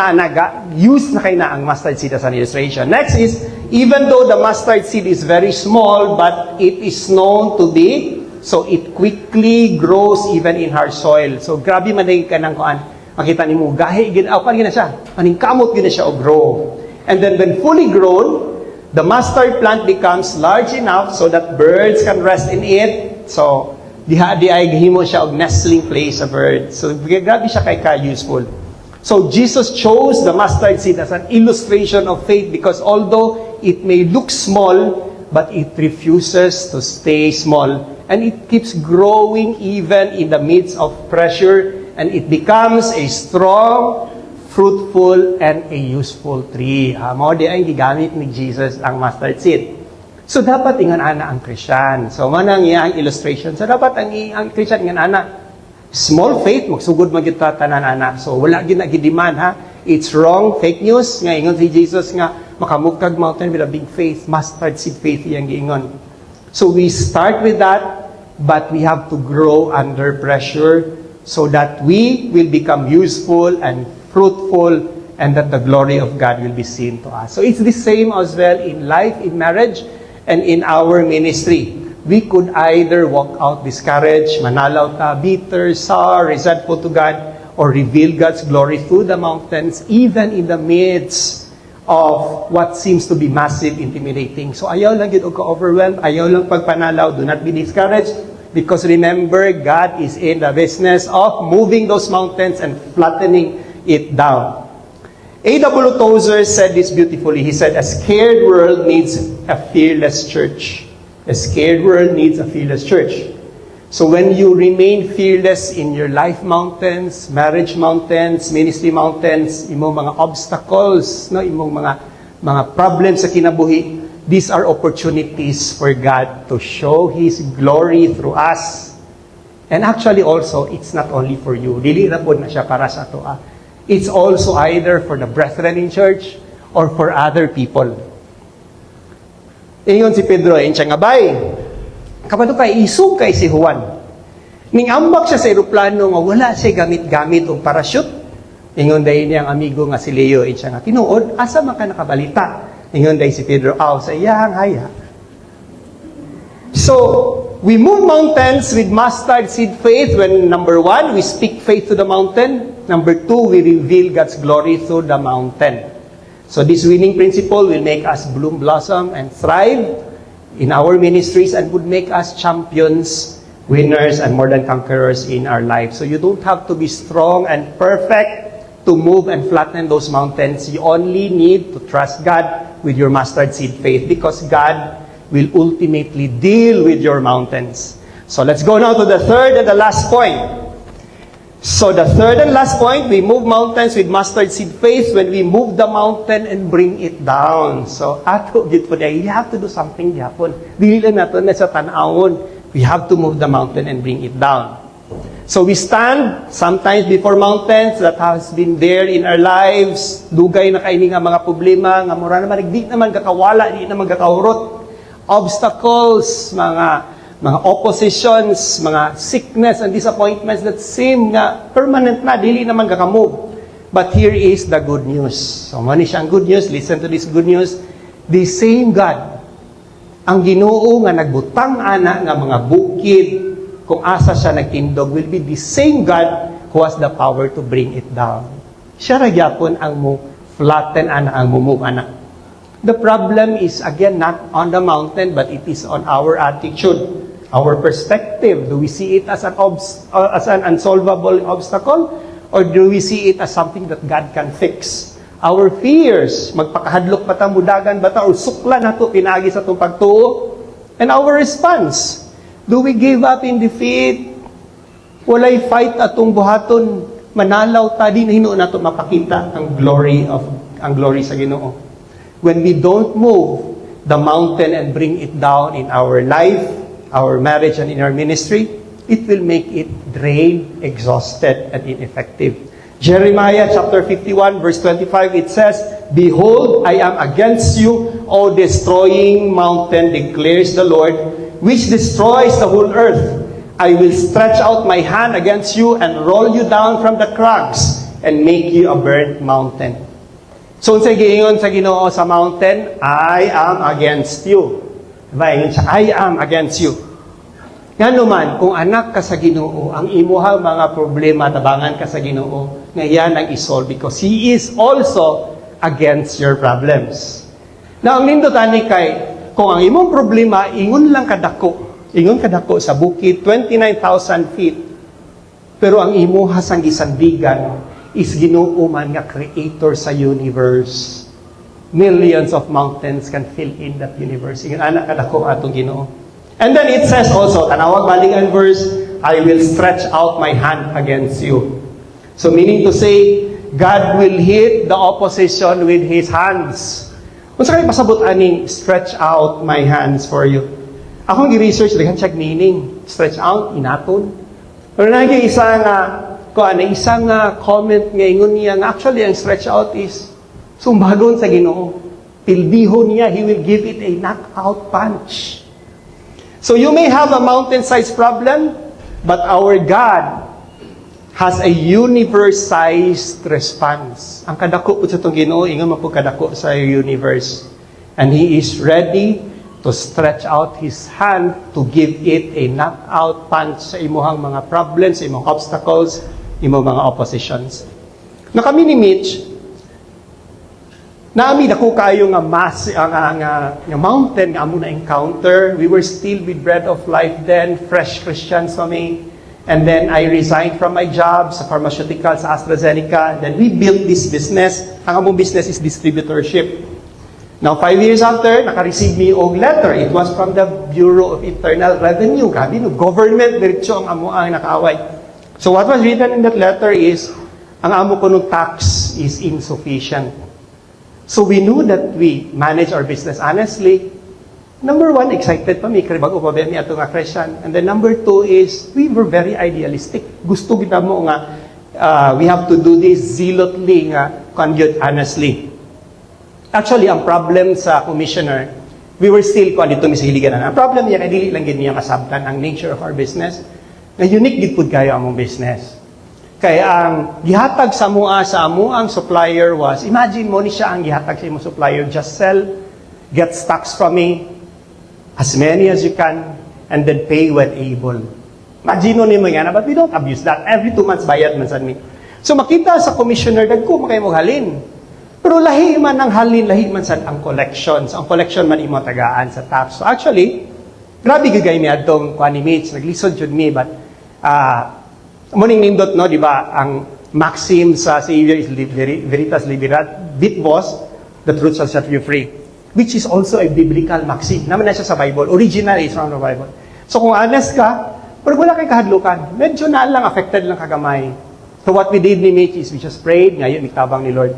Speaker 1: use na kayo na ang mustard seed as an illustration. Next is, even though the mustard seed is very small, but it is known to be, so it quickly grows even in hard soil. So grabe man din ka ng kuan. Makita ni mo, gahi, gina siya. Aning kamot gina siya o grow. And then when fully grown, the mustard plant becomes large enough so that birds can rest in it. So, di ay gihimo siya og nestling place sa birds. So, grabe siya kay ka-useful. So, Jesus chose the mustard seed as an illustration of faith because although it may look small, but it refuses to stay small. And it keeps growing even in the midst of pressure. And it becomes a strong, fruitful, and a useful tree. Mao di ay gigamit ni Jesus ang mustard seed. So dapat ingon ana ang Christian. So manang iyang illustration. So dapat ang Christian ingon ana small faith magsugod man gyud tanan ana. So wala gyud nagidiman ha. It's wrong, fake news nga ingon si Jesus nga makamukag mountain with a big faith, mustard seed faith iyang giingon. So we start with that, but we have to grow under pressure so that we will become useful and fruitful, and that the glory of God will be seen to us. So it's the same as well in life, in marriage, and in our ministry. We could either walk out discouraged, manalaw ta, bitter, sour, resentful to God, or reveal God's glory through the mountains, even in the midst of what seems to be massive, intimidating. So ayaw lang yun o ka-overwhelmed, ayaw lang pagpanalaw, do not be discouraged, because remember, God is in the business of moving those mountains and flattening it down. A.W. Tozer said this beautifully. He said, a scared world needs a fearless church. A scared world needs a fearless church. So when you remain fearless in your life mountains, marriage mountains, ministry mountains, imong mga obstacles, no, imong mga problems sa kinabuhi, these are opportunities for God to show His glory through us. And actually also, it's not only for you. Dili na po na siya para sa ato. It's also either for the brethren in church or for other people. Ingon si Pedro, siya nga bay. Kapag kay isog kay si Juan. Ning ambak siya sa eroplano nga wala siya gamit-gamit o parachute. Ingon dahil niyang amigo nga si Leo, siya nga tinuod, asa man ka nakabalita. Ingon dahil si Pedro, sa iyang haya. So, we move mountains with mustard seed faith when number 1, we speak faith to the mountain. Number 2, we reveal God's glory through the mountain. So this winning principle will make us bloom, blossom, and thrive in our ministries and would make us champions winners and more than conquerors in our life. So you don't have to be strong and perfect to move and flatten those mountains. You only need to trust God with your mustard seed faith because God will ultimately deal with your mountains. So let's go now to the third and the last point. So the third and last point, we move mountains with mustard seed faith when we move the mountain and bring it down. So ato gid po day, you have to do something gyapon. Dili lang nato na sa tan-awon. We have to move the mountain and bring it down. So we stand sometimes before mountains that has been there in our lives. Dugay na kaini nga mga problema, nga mura naman di naman kakawala, di naman kakahurot. Obstacles, mga oppositions, mga sickness and disappointments that seem nga permanent na, dili naman kakamove. But here is the good news. So, mani siya ang good news. Listen to this good news. The same God, ang Ginoo nga nagbutang ana nga mga bukid, kung asa siya nagtindog, will be the same God who has the power to bring it down. Siya ra gyapon ang mo flatten ana, ang move ana. The problem is, again, not on the mountain, but it is on our attitude. Our perspective, do we see it as an unsolvable obstacle? Or do we see it as something that God can fix? Our fears, magpakahadlok ba ta, mudagan ba ta, o sukla na to, pinagi sa itong pagtuo? And our response, do we give up in defeat? Walay fight atong buhaton, manalaw ta, di na hinuon nato mapakita ang glory sa Ginoo. When we don't move the mountain and bring it down in our life, our marriage and in our ministry, it will make it drained, exhausted, and ineffective. Jeremiah chapter 51 verse 25, it says, "Behold, I am against you, O destroying mountain, declares the Lord, which destroys the whole earth. I will stretch out my hand against you and roll you down from the crags and make you a burnt mountain." So, sa giingon sa Ginoo sa mountain, I am against you. Diba? Ingon siya, I am against you. Nga naman, kung anak ka sa Ginoo, ang imuhang mga problema, tabangan ka sa Ginoo, ngayon ang isolve because He is also against your problems. Now, ang nindutan ni kay, kung ang imong problema, ingon lang kadako sa bukid, 29,000 feet, pero ang imuha sang gisandigan is Ginoo man nga creator sa universe. Millions of mountains can fill in that universe. Ingon anak kadako atong Ginoo. And then it says also, tanawag balingan verse, I will stretch out my hand against you. So meaning to say, God will hit the opposition with His hands. Kung sa kayo pasabot aning, stretch out my hands for you. Akong gi-research, daghan check meaning. Stretch out, inaton. Pero naging isang comment nga ingon niya, actually ang stretch out is, sumbagon sa Ginoo. Pilbihon niya, He will give it a knockout punch. So you may have a mountain-sized problem, but our God has a universe-sized response. Ang kadako po sa itong Ginoo, ingon mo po kadako sa universe. And He is ready to stretch out His hand to give it a knockout punch sa imuhang mga problems, sa imong obstacles, imong mga oppositions. Na kami ni Mitch, naami dako kayo nga mountain nga amo na encounter. We were still with Bread of Life then, fresh Christians kami. And then I resigned from my job sa pharmaceutical sa AstraZeneca. Then we built this business. Ang among business is distributorship. Now 5 years after, naka-receive me og letter. It was from the Bureau of Internal Revenue. Grabe no, government diretso ang amo ang nakaaway. So what was written in that letter is ang amo ko nung tax is insufficient. So we knew that we manage our business honestly. Number one, excited pa mi, bago pa mi ato nga Christian. And then number two is, we were very idealistic. Gusto kita mo nga, we have to do this zealotly nga, conduct honestly. Actually, ang problem sa commissioner, we were still, kung dito misihiligan na. Ang problem niya, kaya dili lang ganyan kasabtan ang nature of our business, na unique gitpud kayo among business. Kaya ang gihatag sa mua sa amuang supplier was, imagine mo ni siya ang gihatag sa imong supplier, just sell, get stocks from me, as many as you can, and then pay when able. Imagine mo yan, but we don't abuse that. Every 2 months bayad man sa me. So makita sa commissioner, dagko makay mo halin. Pero lahi man ang halin, lahi man sa ang collections. Ang collection man imo tagaan sa tax. So actually,
Speaker 2: Grabe gagay mi adtong kuan ni Mitch, naglisod jud mi, but morning nindot, no, di ba, ang maxim sa Savior is veritas liberat, bit vos, the truth shall set you free. Which is also a biblical maxim. Naman na siya sa Bible. Original is from the Bible. So kung honest ka, pero wala kay kahadlukan. Medyo na lang, affected lang kagamay. So what we did ni Mitch is we just prayed, ngayon nagtabang ni Lord.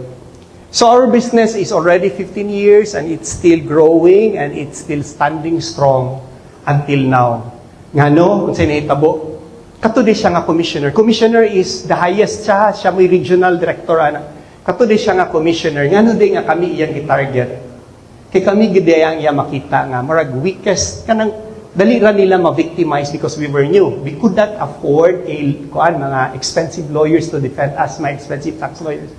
Speaker 2: So our business is already 15 years and it's still growing and it's still standing strong until now. Nga no, kung sinitabo, katudi siya nga commissioner. Commissioner is the highest siya may regional director. Katudi siya nga commissioner. Nga no din nga kami iyang i-target. Kaya kami gidayang iya makita nga, marag weakest, kanang dali ra nila ma-victimize because we were new. We could not afford mga expensive lawyers to defend us, my expensive tax lawyers.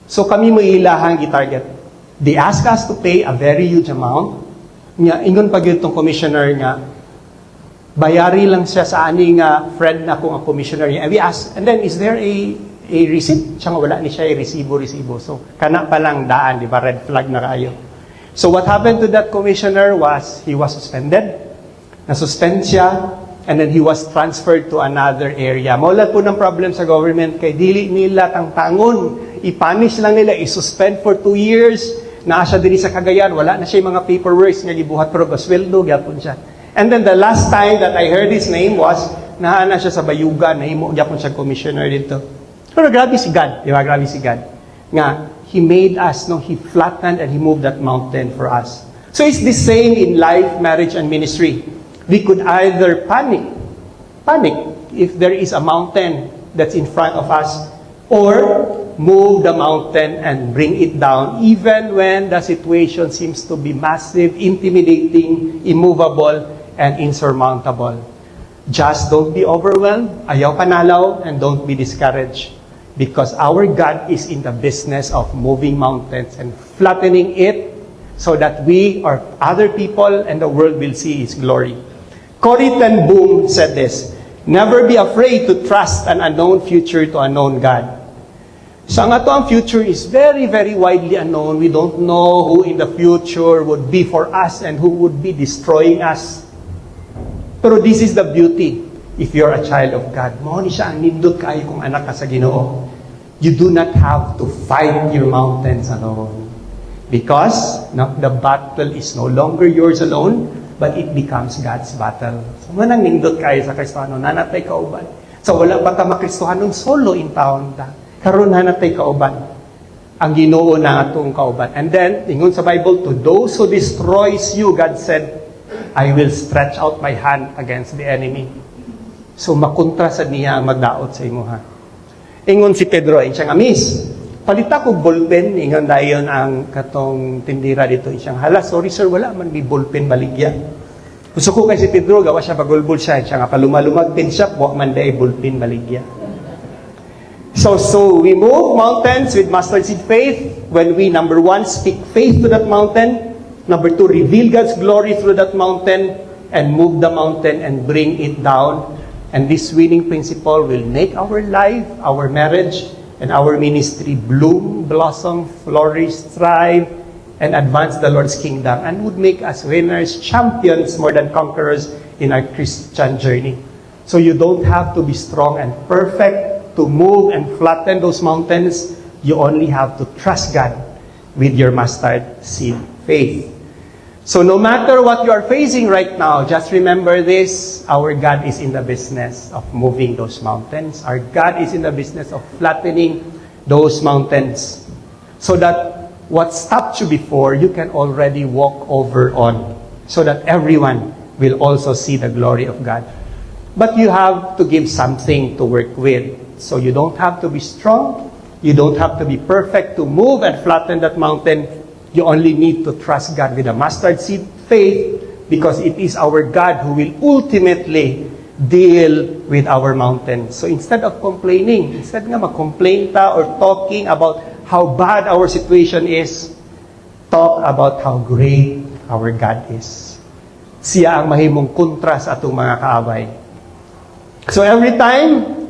Speaker 2: So kami mo ilahang i-target. They ask us to pay a very huge amount. Nga, ingon pag yung commissioner nga, bayari lang siya sa ani nga friend na kung ang commissioner niya. And we ask, and then is there a receipt? Siya nga wala ni siya, resibo. So, kana pa lang daan, di ba? Red flag na kayo. So what happened to that commissioner was, he was suspended. Na-suspend siya, and then he was transferred to another area. Maulat po ng problem sa government, kay dili nila tangtangon. I-punish lang nila, i-suspend for 2 years. Naa siya diri sa Cagayan, wala na siya yung mga paperwork nga gibuhat, pero gasweldo, gyapon siya. And then the last time that I heard his name was, naana siya sa Bayugan, nahimo gyapon siya commissioner dito. Pero grabe si God, di ba? Grabe si God. Nga, He made us, no? He flattened and He moved that mountain for us. So it's the same in life, marriage, and ministry. We could either panic if there is a mountain that's in front of us, or move the mountain and bring it down, even when the situation seems to be massive, intimidating, immovable, and insurmountable. Just don't be overwhelmed, ayaw panalaw, and don't be discouraged. Because our God is in the business of moving mountains and flattening it so that we or other people and the world will see His glory. Corrie ten Boom said this, "Never be afraid to trust an unknown future to a known God." So ang ato ang future is very, very widely unknown. We don't know who in the future would be for us and who would be destroying us. Pero this is the beauty. If you're a child of God, mo ni siya ang nindot kayo kung anak ka sa Ginoo. You do not have to fight your mountains alone. Because the battle is no longer yours alone, but it becomes God's battle. So manang nindot kayo sa Kristiyano, nanatay kauban. So wala ba ta makristohanon solo in town ta. Karon nanatay kauban. Ang Ginoo na atong kauban. And then, ingon sa Bible, to those who destroys you, God said, I will stretch out my hand against the enemy. So makontra sa niya ang magdaot sa imo ha. Ingon si Pedro, siyang amis, palita ko ballpen, ingon dayon ang katong tindira dito, siyang hala, sorry sir, wala man may ballpen baligya. Gusto ko kay si Pedro, gawa siya pagulbul siya, siya nga palumalumag pin siya, buwak man day ballpen baligya. So we move mountains with mustard seed faith when we, number 1, speak faith to that mountain, number 2, reveal God's glory through that mountain, and move the mountain and bring it down. And this winning principle will make our life, our marriage, and our ministry bloom, blossom, flourish, thrive, and advance the Lord's kingdom, and would make us winners, champions, more than conquerors in our Christian journey. So you don't have to be strong and perfect to move and flatten those mountains. You only have to trust God with your mustard seed faith. So no matter what you are facing right now, just remember this, our God is in the business of moving those mountains. Our God is in the business of flattening those mountains. So that what stopped you before, you can already walk over on. So that everyone will also see the glory of God. But you have to give something to work with. So you don't have to be strong. You don't have to be perfect to move and flatten that mountain. You only need to trust God with a mustard seed faith, because it is our God who will ultimately deal with our mountains. So instead of complaining, instead nga mag-complain ta or talking about how bad our situation is, talk about how great our God is. Siya ang mahimong kontra sa atong mga kaabay. So every time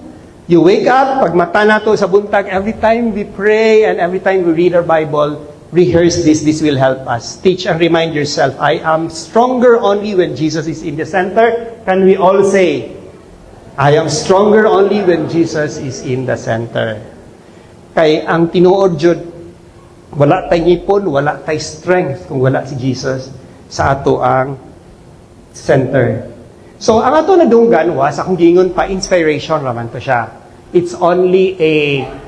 Speaker 2: you wake up, pag mata nato sa buntag, every time we pray and every time we read our Bible, rehearse this. This will help us. Teach and remind yourself, I am stronger only when Jesus is in the center. Can we all say, I am stronger only when Jesus is in the center. Kay ang tinuod jud, wala tay ngipon, wala tay strength kung wala si Jesus sa ato ang center. So ang ato nadunggan was akong gingon pa inspiration raman to siya. It's only a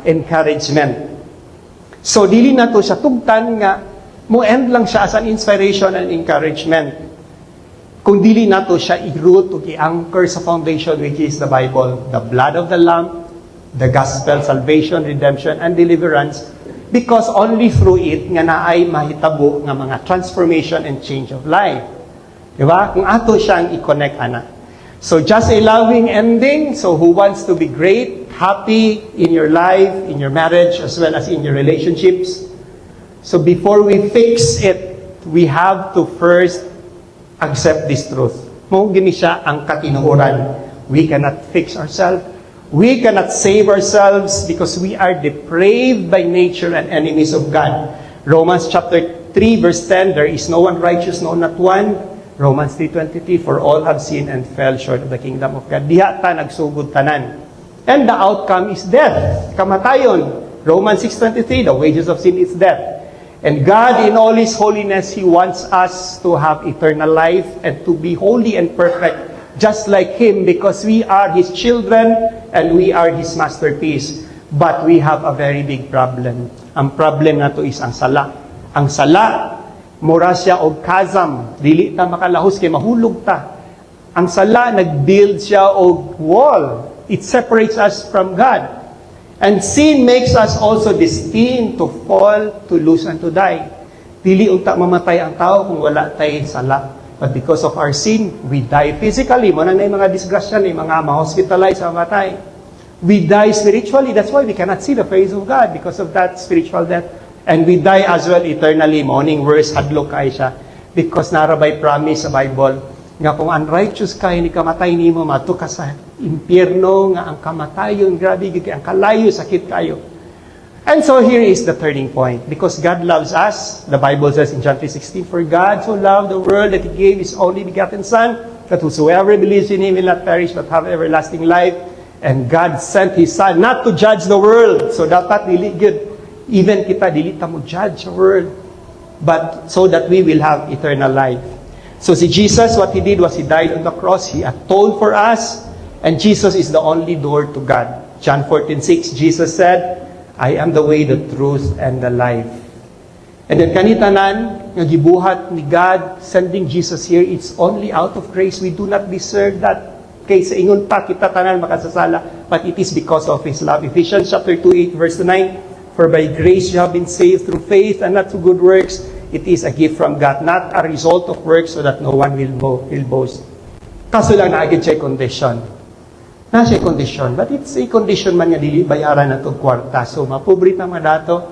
Speaker 2: encouragement. So dili na to siya tugtan nga mo end lang siya as an inspiration and encouragement. Kung dili na to siya i-root o i-anchor sa foundation which is the Bible, the blood of the Lamb, the gospel, salvation, redemption, and deliverance, because only through it nga naay mahitabo nga mga transformation and change of life. Diba? Kung ato siyang i-connect, ana. So just a loving ending. So who wants to be great, happy in your life, in your marriage, as well as in your relationships? So before we fix it, we have to first accept this truth. Mo gini siya ang katinuoran. We cannot fix ourselves. We cannot save ourselves because we are depraved by nature and enemies of God. Romans chapter 3 verse 10, there is no one righteous, no not one. Romans 3:23, for all have sinned and fell short of the kingdom of God. Diha ta nagsugod tanan. And the outcome is death, kamatayon. Romans 6:23, the wages of sin is death. And God, in all His holiness, He wants us to have eternal life and to be holy and perfect, just like Him, because we are His children and we are His masterpiece. But we have a very big problem. Ang problem na to is ang sala. Ang sala, mura siya og chasm. Dili ta makalahos kay mahulog ta. Ang sala, nag-build siya og wall. It separates us from God. And sin makes us also destined to fall, to lose, and to die. Dili unta mamatay ang tao kung wala tay sala. But because of our sin, we die physically. Muna na yung mga disgrasya, yung mga ma-hospitalize, mamatay. We die spiritually. That's why we cannot see the face of God because of that spiritual death. And we die as well eternally. Morning verse, hadlok kay siya. Because narabay promise sa Bible, nga kung unrighteous ka, hindi ka matay nimo, mato ka sa impyerno, nga ang kamatayon, grabe, ang kalayo, sakit kayo. And so here is the turning point. Because God loves us, the Bible says in John 3:16, for God so loved the world that He gave His only begotten Son, that whosoever believes in Him will not perish but have everlasting life. And God sent His Son not to judge the world. So dapat dili good. Even kita, dili ta mo judge the world. But so that we will have eternal life. So si Jesus, what He did was He died on the cross. He atoned for us. And Jesus is the only door to God. John 14:6, Jesus said, I am the way, the truth, and the life. And then kanitanan, nga gibuhat ni God, sending Jesus here, it's only out of grace. We do not deserve that. Kay sa ingon pa, kita tanan makasasala. But it is because of His love. Ephesians chapter 2:8, verse 9, for by grace you have been saved through faith and not through good works. It is a gift from God, not a result of works, so that no one will boast. Kaso lang naagid siya condition. Na siya condition, but it's a condition man nga dili bayaran na itong kwarta. So mapobre na mga dato,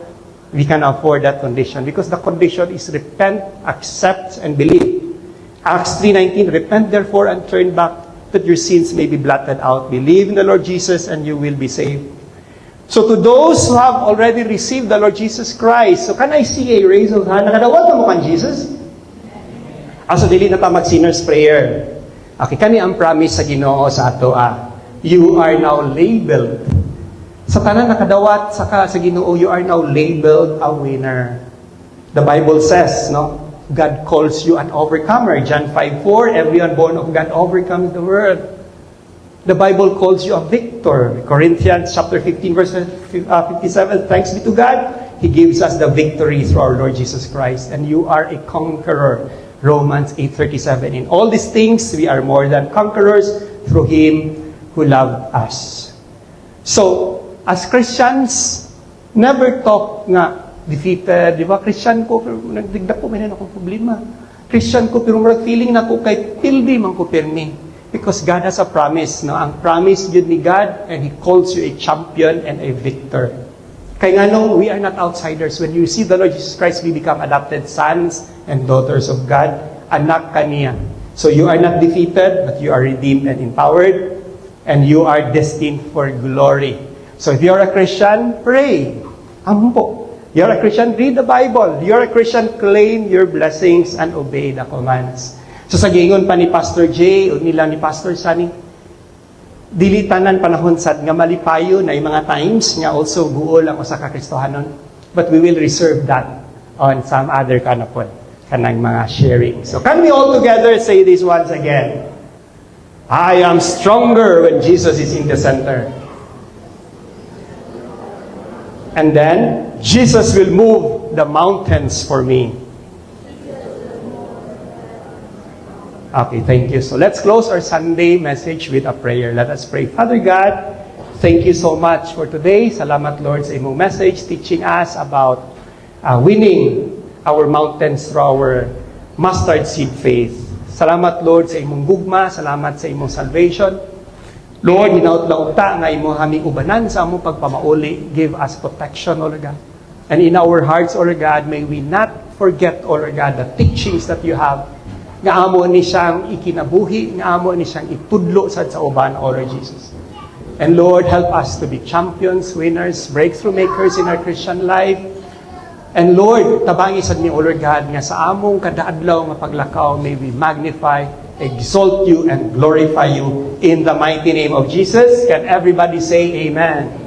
Speaker 2: we can afford that condition because the condition is repent, accept, and believe. Acts 3:19, repent therefore and turn back that your sins may be blotted out. Believe in the Lord Jesus and you will be saved. So to those who have already received the Lord Jesus Christ, so can I see a raise of hand? Nakadawat mo kan Jesus? So dili na ta mag-sinner's prayer. Okay, kani ang promise sa Ginoo sa ato you are now labeled. Sa tanan nakadawat sa Ginoo, you are now labeled a winner. The Bible says, no? God calls you an overcomer. John 5:4, everyone born of God overcomes the world. The Bible calls you a victor. Corinthians chapter 15, verse 57, thanks be to God, He gives us the victory through our Lord Jesus Christ. And you are a conqueror. Romans 8:37. In all these things, we are more than conquerors through Him who loved us. So, as Christians, never talk nga defeated. Di ba? Christian ko, pero nagdigda ko, may na akong problema. Christian ko, pero marag feeling na ko kay pildi man ko pirmi. Because God has a promise. No? Ang promise yun ni God, and He calls you a champion and a victor. Kaya nga no, we are not outsiders. When you receive the Lord Jesus Christ, we become adopted sons and daughters of God. Anak kaniya. So you are not defeated, but you are redeemed and empowered. And you are destined for glory. So if you are a Christian, pray. Ampo. You're a Christian, read the Bible. You're a Christian, claim your blessings and obey the commands. So sa gingon pa ni Pastor J o nila ni Pastor Sunny, dili tanan panahon sad nga malipayo na yung mga times nga also buol ang usa ka Kristohanon. But we will reserve that on some other kanapon, kanang mga sharing. So can we all together say this once again? I am stronger when Jesus is in the center. And then, Jesus will move the mountains for me. Okay, thank you. So let's close our Sunday message with a prayer. Let us pray. Father God, thank you so much for today. Salamat, Lord, sa imong message teaching us about winning our mountains through our mustard seed faith. Salamat, Lord, sa imong gugma. Salamat sa imong salvation. Lord, hinaut-laut ta nga imo haming ubanan sa among pagpamauli. Give us protection, O Lord God. And in our hearts, O Lord God, may we not forget, O Lord God, the teachings that you have. Nga amo ni siyang ikinabuhi, nga amo ni siyang itudlo sa uban, O Lord Jesus. And Lord, help us to be champions, winners, breakthrough makers in our Christian life. And Lord, tabangi sad ni, O Lord God, nga sa among kadaadlaw nga paglakaw, may we magnify, exalt you, and glorify you in the mighty name of Jesus. Can everybody say amen?